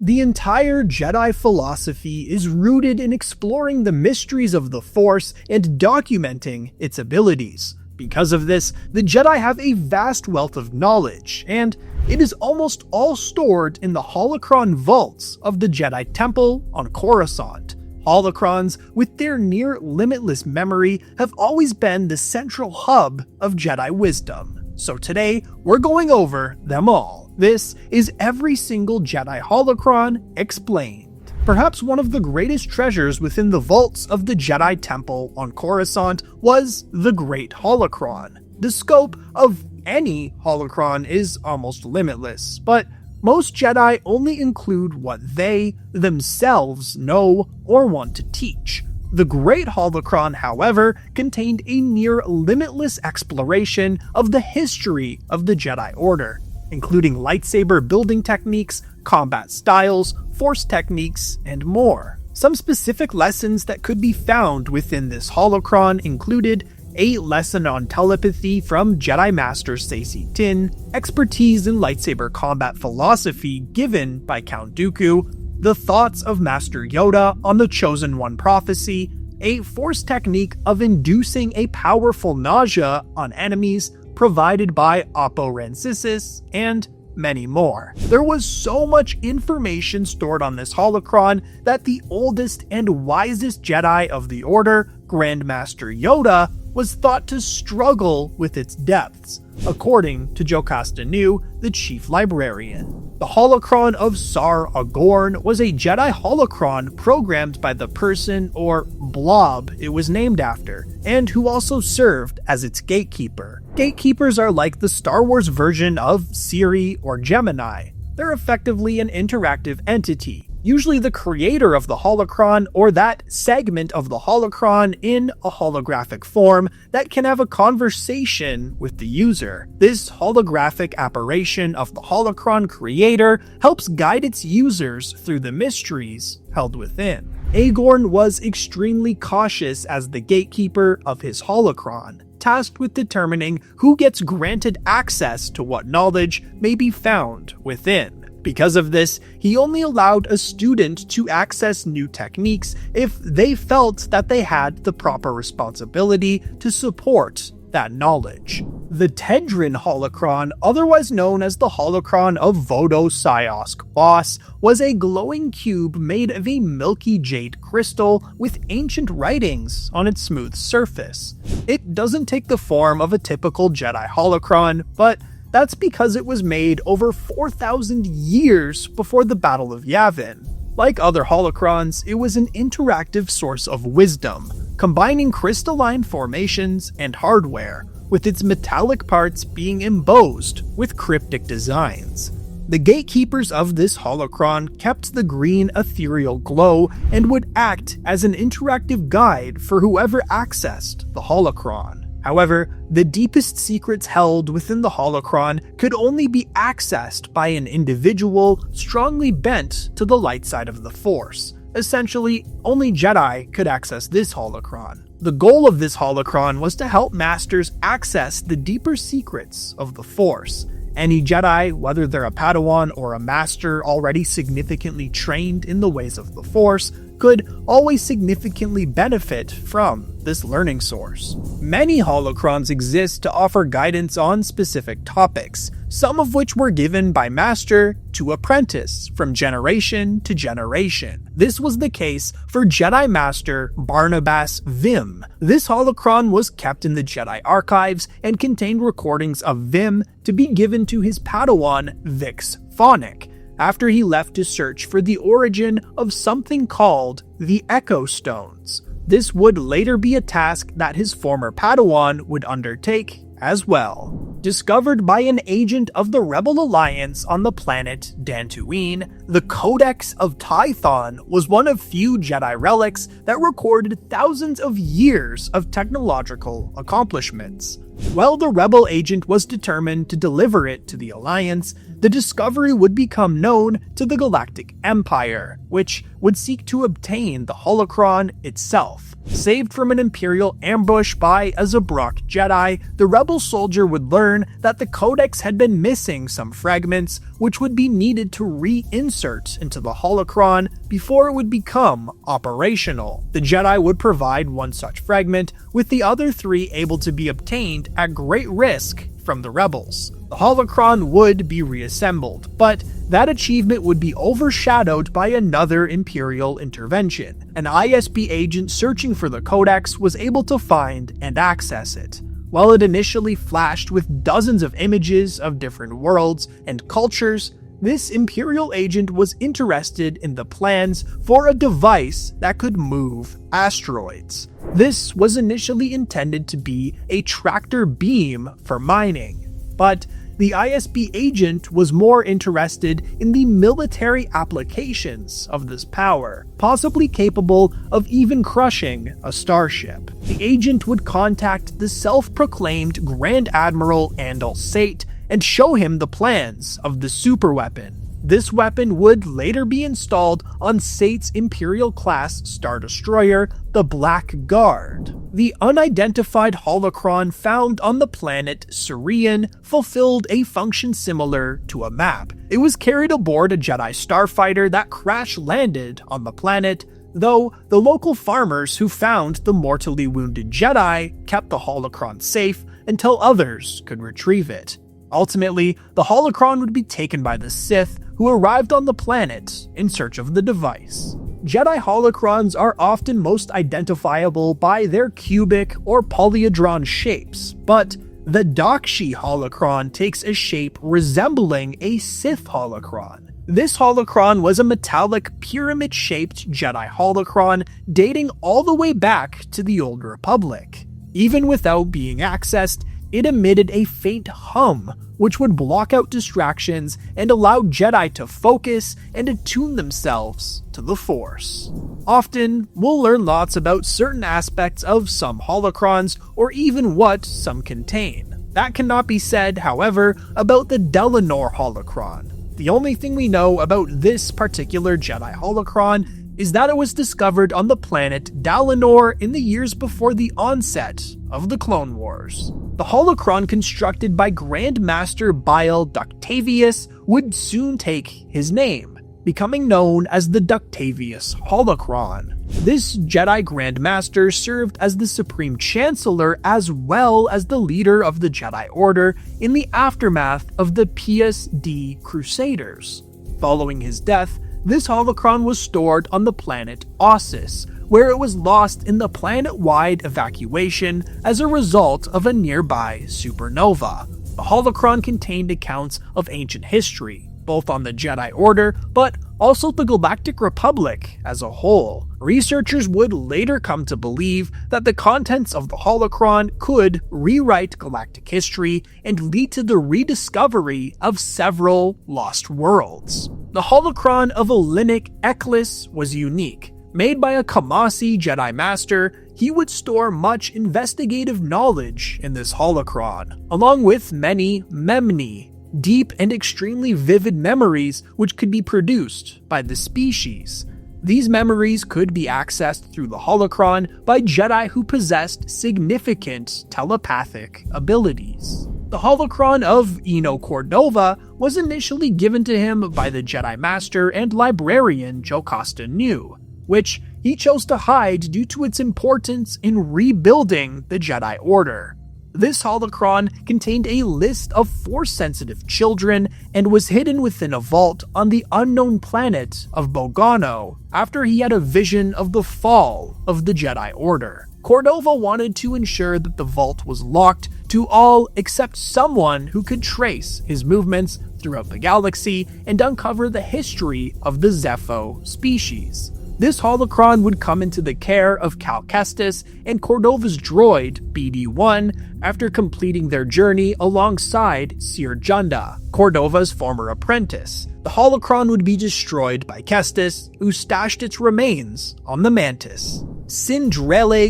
The entire Jedi philosophy is rooted in exploring the mysteries of the Force and documenting its abilities. Because of this, the Jedi have a vast wealth of knowledge, and it is almost all stored in the holocron vaults of the Jedi Temple on Coruscant. Holocrons, with their near-limitless memory, have always been the central hub of Jedi wisdom. So today, we're going over them all. This is every single Jedi holocron explained. Perhaps one of the greatest treasures within the vaults of the Jedi Temple on Coruscant was the Great Holocron. The scope of any holocron is almost limitless, but most Jedi only include what they themselves know or want to teach. The Great Holocron, however, contained a near-limitless exploration of the history of the Jedi Order, including lightsaber building techniques, combat styles, force techniques, and more. Some specific lessons that could be found within this holocron included a lesson on telepathy from Jedi Master Saesee Tiin, expertise in lightsaber combat philosophy given by Count Dooku, the thoughts of Master Yoda on the Chosen One prophecy, a force technique of inducing a powerful nausea on enemies provided by Oppo Rancisis, and many more. There was so much information stored on this holocron that the oldest and wisest Jedi of the Order, Grandmaster Yoda, was thought to struggle with its depths, according to Jocasta Nu, the chief librarian. The holocron of Sar Aorn was a Jedi holocron programmed by the person or blob it was named after, and who also served as its gatekeeper. Gatekeepers are like the Star Wars version of Siri or Gemini. They're effectively an interactive entity, usually the creator of the holocron or that segment of the holocron in a holographic form that can have a conversation with the user. This holographic apparition of the holocron creator helps guide its users through the mysteries held within. Aorn was extremely cautious as the gatekeeper of his holocron, tasked with determining who gets granted access to what knowledge may be found within. Because of this, he only allowed a student to access new techniques if they felt that they had the proper responsibility to support that knowledge. The Tedrin holocron, otherwise known as the holocron of Vodo Syosk Boss, was a glowing cube made of a milky jade crystal with ancient writings on its smooth surface. It doesn't take the form of a typical Jedi holocron, but that's because it was made over 4,000 years before the Battle of Yavin. Like other holocrons, it was an interactive source of wisdom, combining crystalline formations and hardware, with its metallic parts being embossed with cryptic designs. The gatekeepers of this holocron kept the green ethereal glow and would act as an interactive guide for whoever accessed the holocron. However, the deepest secrets held within the holocron could only be accessed by an individual strongly bent to the light side of the Force. Essentially, only Jedi could access this holocron. The goal of this holocron was to help Masters access the deeper secrets of the Force. Any Jedi, whether they're a Padawan or a Master already significantly trained in the ways of the Force, could always significantly benefit from this learning source. Many holocrons exist to offer guidance on specific topics, some of which were given by Master to apprentice from generation to generation. This was the case for Jedi Master Barnabas Vim. This holocron was kept in the Jedi archives and contained recordings of Vim to be given to his Padawan Vix Phonic, after he left to search for the origin of something called the Echo Stones. This would later be a task that his former Padawan would undertake as well. Discovered by an agent of the Rebel Alliance on the planet Dantooine, the Codex of Tython was one of few Jedi relics that recorded thousands of years of technological accomplishments. While the Rebel agent was determined to deliver it to the Alliance, the discovery would become known to the Galactic Empire, which would seek to obtain the holocron itself. Saved from an Imperial ambush by a Zabrak Jedi, the rebel soldier would learn that the Codex had been missing some fragments which would be needed to reinsert into the holocron before it would become operational. The Jedi would provide one such fragment, with the other 3 able to be obtained at great risk from the rebels. The holocron would be reassembled, but that achievement would be overshadowed by another Imperial intervention. An ISB agent searching for the Codex was able to find and access it. While it initially flashed with dozens of images of different worlds and cultures, this Imperial agent was interested in the plans for a device that could move asteroids. This was initially intended to be a tractor beam for mining, but the ISB agent was more interested in the military applications of this power, possibly capable of even crushing a starship. The agent would contact the self-proclaimed Grand Admiral Andal Sate and show him the plans of the superweapon. This weapon would later be installed on Sate's Imperial-class Star Destroyer, the Black Guard. The unidentified holocron found on the planet Sarian fulfilled a function similar to a map. It was carried aboard a Jedi starfighter that crash-landed on the planet, though the local farmers who found the mortally wounded Jedi kept the holocron safe until others could retrieve it. Ultimately, the holocron would be taken by the Sith, who arrived on the planet in search of the device. Jedi holocrons are often most identifiable by their cubic or polyhedron shapes, but the Dakshi holocron takes a shape resembling a Sith holocron. This holocron was a metallic pyramid-shaped Jedi holocron dating all the way back to the Old Republic. Even without being accessed, it emitted a faint hum, which would block out distractions and allow Jedi to focus and attune themselves to the Force. Often, we'll learn lots about certain aspects of some holocrons, or even what some contain. That cannot be said, however, about the Delanor holocron. The only thing we know about this particular Jedi holocron is that it was discovered on the planet Dalanor in the years before the onset of the Clone Wars. The holocron constructed by Grandmaster Bile Ductavius would soon take his name, becoming known as the Ductavius holocron. This Jedi Grandmaster served as the Supreme Chancellor as well as the leader of the Jedi Order in the aftermath of the Pius D. Crusaders. Following his death, this holocron was stored on the planet Ossus, where it was lost in the planet-wide evacuation as a result of a nearby supernova. The holocron contained accounts of ancient history, both on the Jedi Order, but also the Galactic Republic as a whole. Researchers would later come to believe that the contents of the holocron could rewrite galactic history and lead to the rediscovery of several lost worlds. The holocron of Olinic Eklis was unique. Made by a Kamasi Jedi Master, he would store much investigative knowledge in this holocron, along with many Memni, deep and extremely vivid memories which could be produced by the species. These memories could be accessed through the holocron by Jedi who possessed significant telepathic abilities. The holocron of Eno Cordova was initially given to him by the Jedi Master and librarian Jocasta Nu, which he chose to hide due to its importance in rebuilding the Jedi Order. This holocron contained a list of Force-sensitive children and was hidden within a vault on the unknown planet of Bogano after he had a vision of the fall of the Jedi Order. Cordova wanted to ensure that the vault was locked to all except someone who could trace his movements throughout the galaxy and uncover the history of the Zepho species. This holocron would come into the care of Cal Kestis and Cordova's droid, BD-1, after completing their journey alongside Sir Junda, Cordova's former apprentice. The holocron would be destroyed by Kestis, who stashed its remains on the Mantis. Sin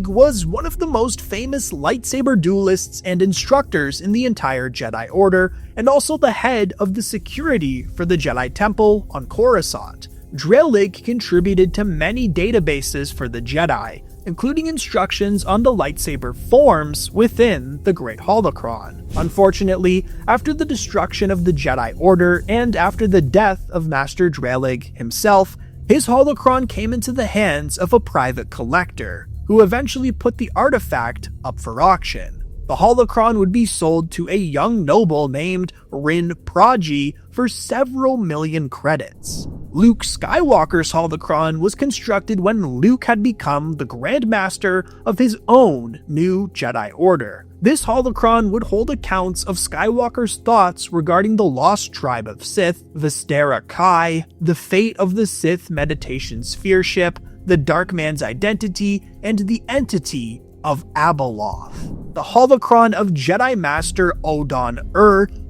was one of the most famous lightsaber duelists and instructors in the entire Jedi Order, and also the head of the security for the Jedi Temple on Coruscant. Drelig contributed to many databases for the Jedi, including instructions on the lightsaber forms within the Great Holocron. Unfortunately, after the destruction of the Jedi Order and after the death of Master Drelig himself, his holocron came into the hands of a private collector, who eventually put the artifact up for auction. The holocron would be sold to a young noble named Rin Praji for several million credits. Luke Skywalker's holocron was constructed when Luke had become the Grandmaster of his own new Jedi Order. This holocron would hold accounts of Skywalker's thoughts regarding the lost tribe of Sith, Vistara Kai, the fate of the Sith meditation sphere ship, the Dark Man's identity, and the entity of Abeloth. The holocron of Jedi Master Odan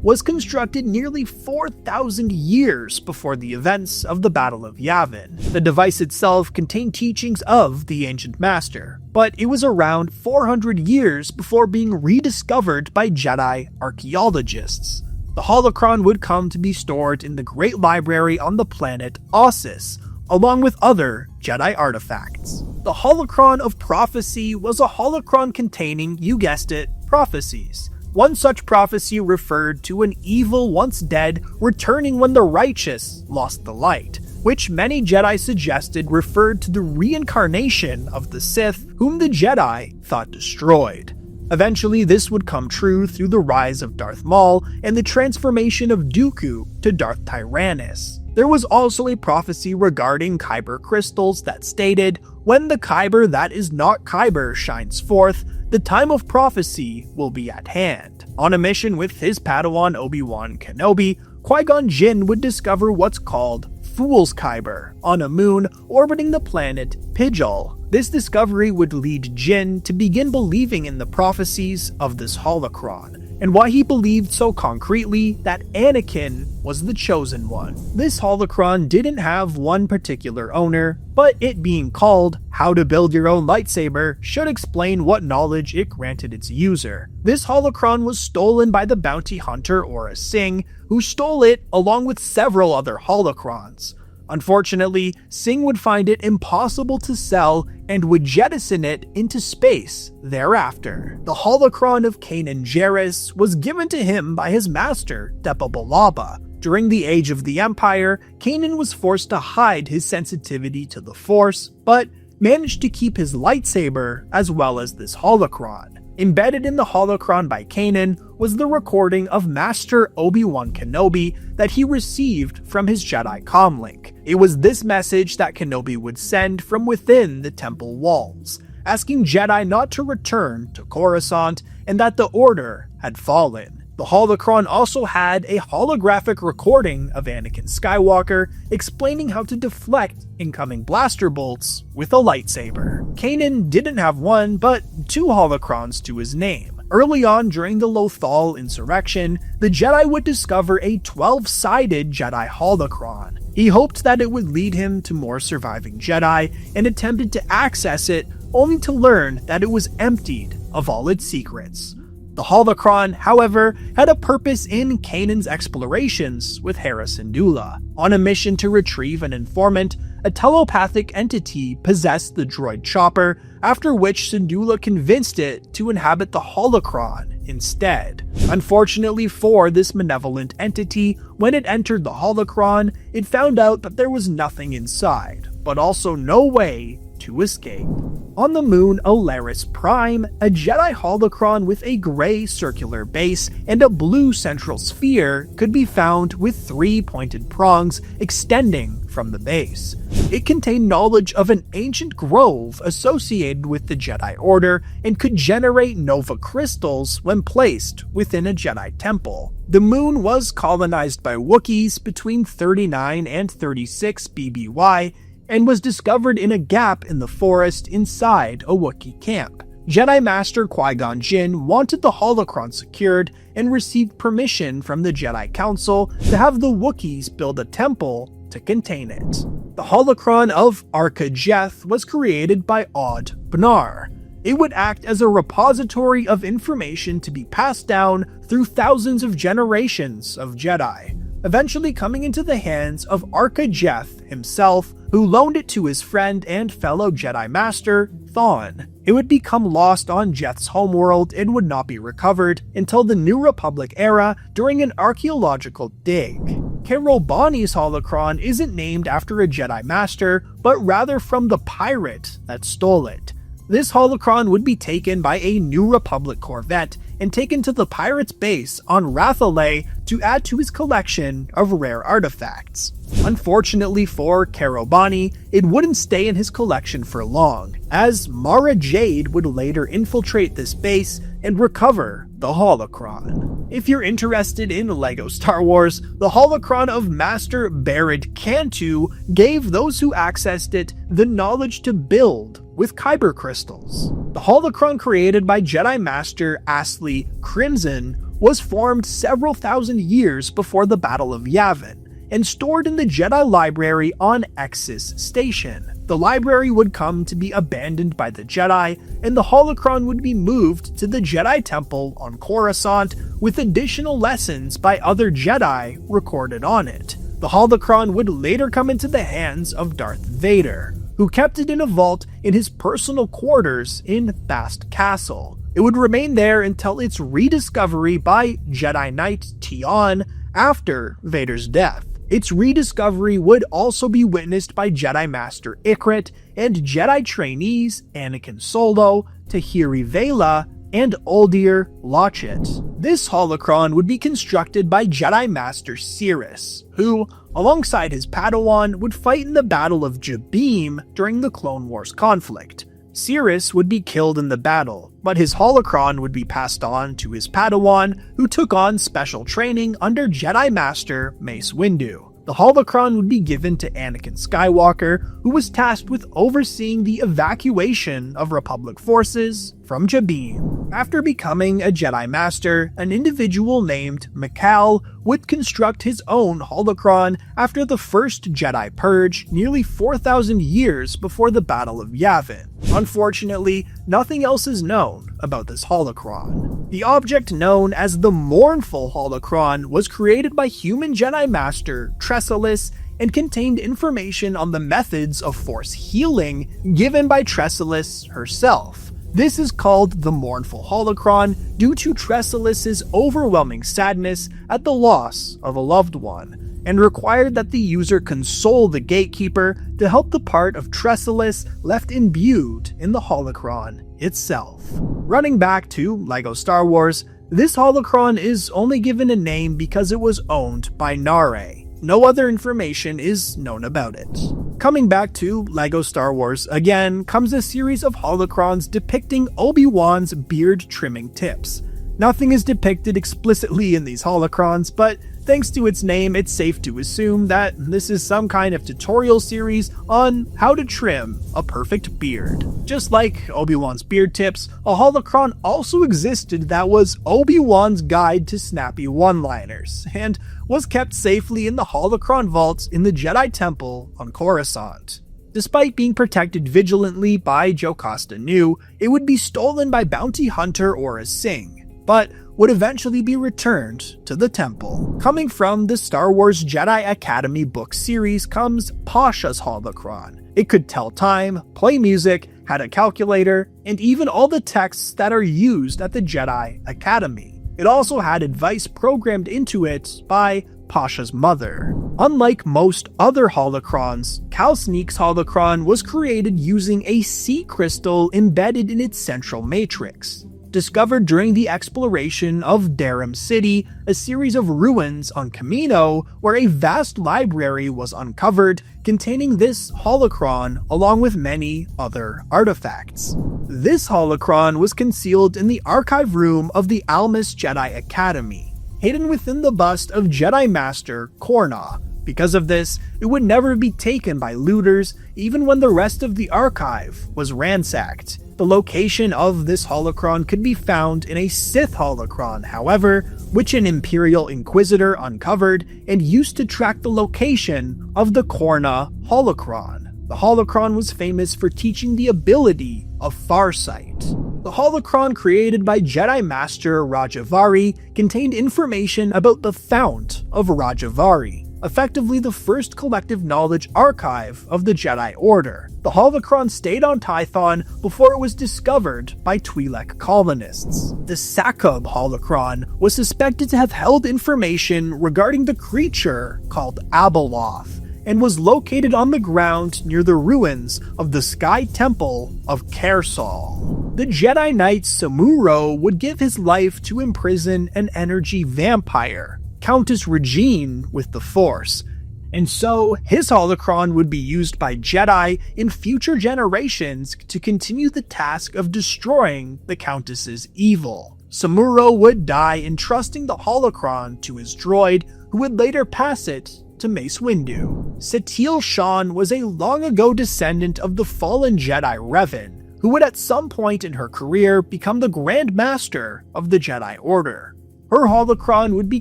was constructed nearly 4,000 years before the events of the Battle of Yavin. The device itself contained teachings of the Ancient Master, but it was around 400 years before being rediscovered by Jedi archaeologists. The holocron would come to be stored in the Great Library on the planet Ossus, along with other Jedi artifacts. The holocron of Prophecy was a holocron containing, you guessed it, prophecies. One such prophecy referred to an evil once dead returning when the righteous lost the light, which many Jedi suggested referred to the reincarnation of the Sith, whom the Jedi thought destroyed. Eventually, this would come true through the rise of Darth Maul and the transformation of Dooku to Darth Tyrannus. There was also a prophecy regarding Kyber crystals that stated, "When the Kyber that is not Kyber shines forth, the time of prophecy will be at hand." On a mission with his Padawan Obi-Wan Kenobi, Qui-Gon Jinn would discover what's called Fool's Kyber on a moon orbiting the planet Pijal. This discovery would lead Jinn to begin believing in the prophecies of this holocron, and why he believed so concretely that Anakin was the chosen one. This holocron didn't have one particular owner, but it being called How to Build Your Own Lightsaber should explain what knowledge it granted its user. This holocron was stolen by the bounty hunter Aurra Sing, who stole it along with several other holocrons. Unfortunately, Sing would find it impossible to sell and would jettison it into space thereafter. The holocron of Kanan Jarrus was given to him by his master, Depa Billaba. During the Age of the Empire, Kanan was forced to hide his sensitivity to the Force, but managed to keep his lightsaber as well as this holocron. Embedded in the holocron by Kanan was the recording of Master Obi-Wan Kenobi that he received from his Jedi comlink. It was this message that Kenobi would send from within the temple walls, asking Jedi not to return to Coruscant and that the Order had fallen. The holocron also had a holographic recording of Anakin Skywalker explaining how to deflect incoming blaster bolts with a lightsaber. Kanan didn't have one, but two holocrons to his name. Early on during the Lothal insurrection, the Jedi would discover a 12-sided Jedi holocron. He hoped that it would lead him to more surviving Jedi and attempted to access it, only to learn that it was emptied of all its secrets. The holocron, however, had a purpose in Kanan's explorations with Hera Syndulla. On a mission to retrieve an informant, a telepathic entity possessed the droid Chopper, after which Syndulla convinced it to inhabit the holocron instead. Unfortunately for this malevolent entity, when it entered the holocron, it found out that there was nothing inside, but also no way to escape. On the moon Alaris Prime, a Jedi holocron with a gray circular base and a blue central sphere could be found with 3 pointed prongs extending from the base. It contained knowledge of an ancient grove associated with the Jedi Order and could generate nova crystals when placed within a Jedi temple. The moon was colonized by Wookiees between 39 and 36 BBY, and was discovered in a gap in the forest inside a Wookiee camp. Jedi Master Qui-Gon Jinn wanted the holocron secured and received permission from the Jedi Council to have the Wookiees build a temple to contain it. The holocron of Arca-Jeth was created by Od Bnar. It would act as a repository of information to be passed down through thousands of generations of Jedi, eventually coming into the hands of Arca-Jeth himself, who loaned it to his friend and fellow Jedi Master, Thawne. It would become lost on Jeth's homeworld and would not be recovered until the New Republic era during an archaeological dig. Kerobani's holocron isn't named after a Jedi Master, but rather from the pirate that stole it. This holocron would be taken by a New Republic corvette and taken to the pirate's base on Rathalay to add to his collection of rare artifacts. Unfortunately for Kerobani, it wouldn't stay in his collection for long, as Mara Jade would later infiltrate this base and recover the holocron. If you're interested in LEGO Star Wars, the holocron of Master Barad Cantu gave those who accessed it the knowledge to build with kyber crystals. The holocron created by Jedi Master Astley Crimson was formed several thousand years before the Battle of Yavin, and stored in the Jedi Library on Exis Station. The library would come to be abandoned by the Jedi, and the holocron would be moved to the Jedi Temple on Coruscant with additional lessons by other Jedi recorded on it. The holocron would later come into the hands of Darth Vader, who kept it in a vault in his personal quarters in Bast Castle. It would remain there until its rediscovery by Jedi Knight Tion after Vader's death. Its rediscovery would also be witnessed by Jedi Master Ikrit and Jedi trainees Anakin Solo, Tahiri Vela, and Uldir Lochit. This holocron would be constructed by Jedi Master Cirrus, who, alongside his Padawan, would fight in the Battle of Jabeam during the Clone Wars conflict. Cirrus would be killed in the battle, but his holocron would be passed on to his Padawan, who took on special training under Jedi Master Mace Windu. The holocron would be given to Anakin Skywalker, who was tasked with overseeing the evacuation of Republic forces from Jabeam. After becoming a Jedi Master, an individual named Mikal would construct his own holocron after the first Jedi Purge nearly 4,000 years before the Battle of Yavin. Unfortunately, nothing else is known about this holocron. The object known as the Mournful Holocron was created by human Jedi Master Tressalis and contained information on the methods of Force healing given by Tressalis herself. This is called the Mournful Holocron due to Tressalis's overwhelming sadness at the loss of a loved one, and required that the user console the gatekeeper to help the part of Tressalis left imbued in the holocron itself. Running back to LEGO Star Wars, this holocron is only given a name because it was owned by Nare. No other information is known about it. Coming back to LEGO Star Wars again comes a series of holocrons depicting Obi-Wan's beard trimming tips. Nothing is depicted explicitly in these holocrons, but thanks to its name, it's safe to assume that this is some kind of tutorial series on how to trim a perfect beard. Just like Obi-Wan's beard tips, a holocron also existed that was Obi-Wan's guide to snappy one-liners, and was kept safely in the holocron vaults in the Jedi Temple on Coruscant. Despite being protected vigilantly by Jocasta Nu, it would be stolen by bounty hunter Aurra Sing, but would eventually be returned to the temple. Coming from the Star Wars Jedi Academy book series comes Pasha's holocron. It could tell time, play music, had a calculator, and even all the texts that are used at the Jedi Academy. It also had advice programmed into it by Pasha's mother. Unlike most other holocrons, Cal Sneak's holocron was created using a sea crystal embedded in its central matrix. Discovered during the exploration of Darum City, a series of ruins on Kamino, where a vast library was uncovered containing this holocron along with many other artifacts. This holocron was concealed in the archive room of the Almus Jedi Academy, hidden within the bust of Jedi Master Korna. Because of this, it would never be taken by looters even when the rest of the archive was ransacked. The location of this holocron could be found in a Sith holocron, however, which an Imperial Inquisitor uncovered and used to track the location of the Korna holocron. The holocron was famous for teaching the ability of farsight. The holocron created by Jedi Master Rajavari contained information about the Fount of Rajavari, effectively the first collective knowledge archive of the Jedi Order. The holocron stayed on Tython before it was discovered by Twi'lek colonists. The Sakub holocron was suspected to have held information regarding the creature called Abeloth, and was located on the ground near the ruins of the Sky Temple of Kersal. The Jedi Knight Samuro would give his life to imprison an energy vampire, Countess Regine with the Force, and so his holocron would be used by Jedi in future generations to continue the task of destroying the Countess's evil. Samuro would die entrusting the holocron to his droid, who would later pass it to Mace Windu. Satele Shan was a long-ago descendant of the fallen Jedi Revan, who would at some point in her career become the Grandmaster of the Jedi Order. Her holocron would be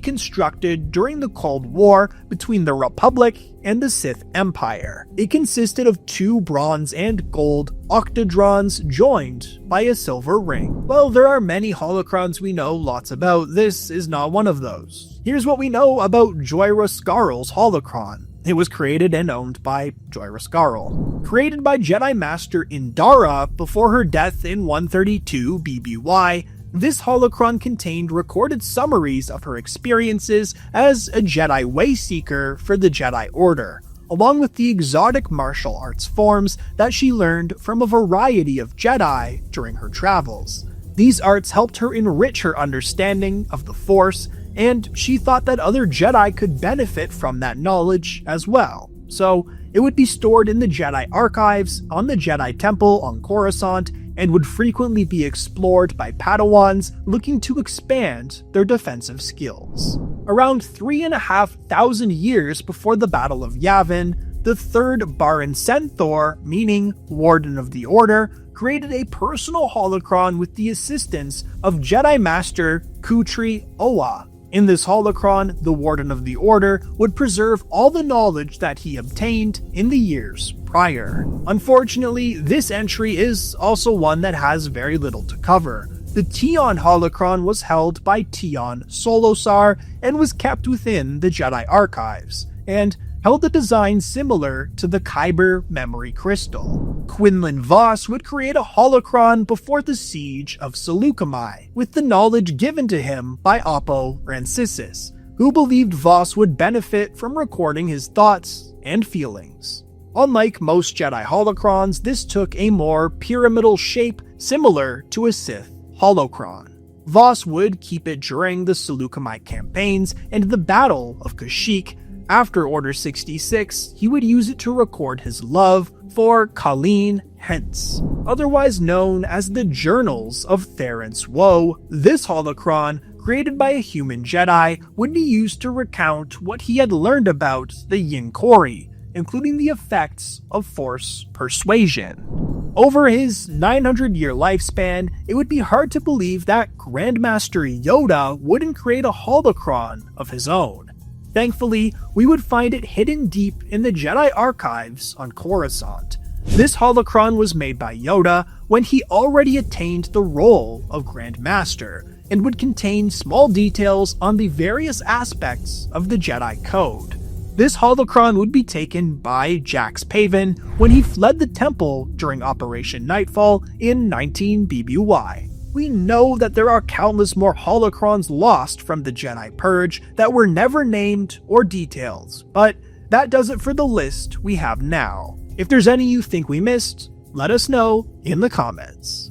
constructed during the Cold War between the Republic and the Sith Empire. It consisted of 2 bronze and gold octadrons joined by a silver ring. Well, there are many holocrons we know lots about. This is not one of those. Here's what we know about Joyra Scarl's holocron. It was created and owned by Joyra Scarl. Created by Jedi Master Indara before her death in 132 BBY, this holocron contained recorded summaries of her experiences as a Jedi Wayseeker for the Jedi Order, along with the exotic martial arts forms that she learned from a variety of Jedi during her travels. These arts helped her enrich her understanding of the Force, and she thought that other Jedi could benefit from that knowledge as well. So, it would be stored in the Jedi archives on the Jedi Temple on Coruscant, and would frequently be explored by Padawans looking to expand their defensive skills. Around 3,500 years before the Battle of Yavin, the third Baron Senthor, meaning Warden of the Order, created a personal holocron with the assistance of Jedi Master Kutri Oa. In this holocron, the Warden of the Order would preserve all the knowledge that he obtained in the years prior. Unfortunately, this entry is also one that has very little to cover. The Tion holocron was held by Tion Solosar and was kept within the Jedi archives, and held a design similar to the Kyber memory crystal. Quinlan Vos would create a holocron before the siege of Seleucami, with the knowledge given to him by Oppo Rancisis, who believed Vos would benefit from recording his thoughts and feelings. Unlike most Jedi holocrons, this took a more pyramidal shape similar to a Sith holocron. Vos would keep it during the Seleucami campaigns and the Battle of Kashyyyk. After Order 66, he would use it to record his love for Colleen Hence, otherwise known as the Journals of Therence Woe. This holocron, created by a human Jedi, would be used to recount what he had learned about the Yinkori, including the effects of Force persuasion. Over his 900-year lifespan, it would be hard to believe that Grandmaster Yoda wouldn't create a holocron of his own. Thankfully, we would find it hidden deep in the Jedi archives on Coruscant. This holocron was made by Yoda when he already attained the role of Grandmaster, and would contain small details on the various aspects of the Jedi Code. This holocron would be taken by Jax Paven when he fled the temple during Operation Nightfall in 19 BBY. We know that there are countless more holocrons lost from the Jedi Purge that were never named or detailed, but that does it for the list we have now. If there's any you think we missed, let us know in the comments.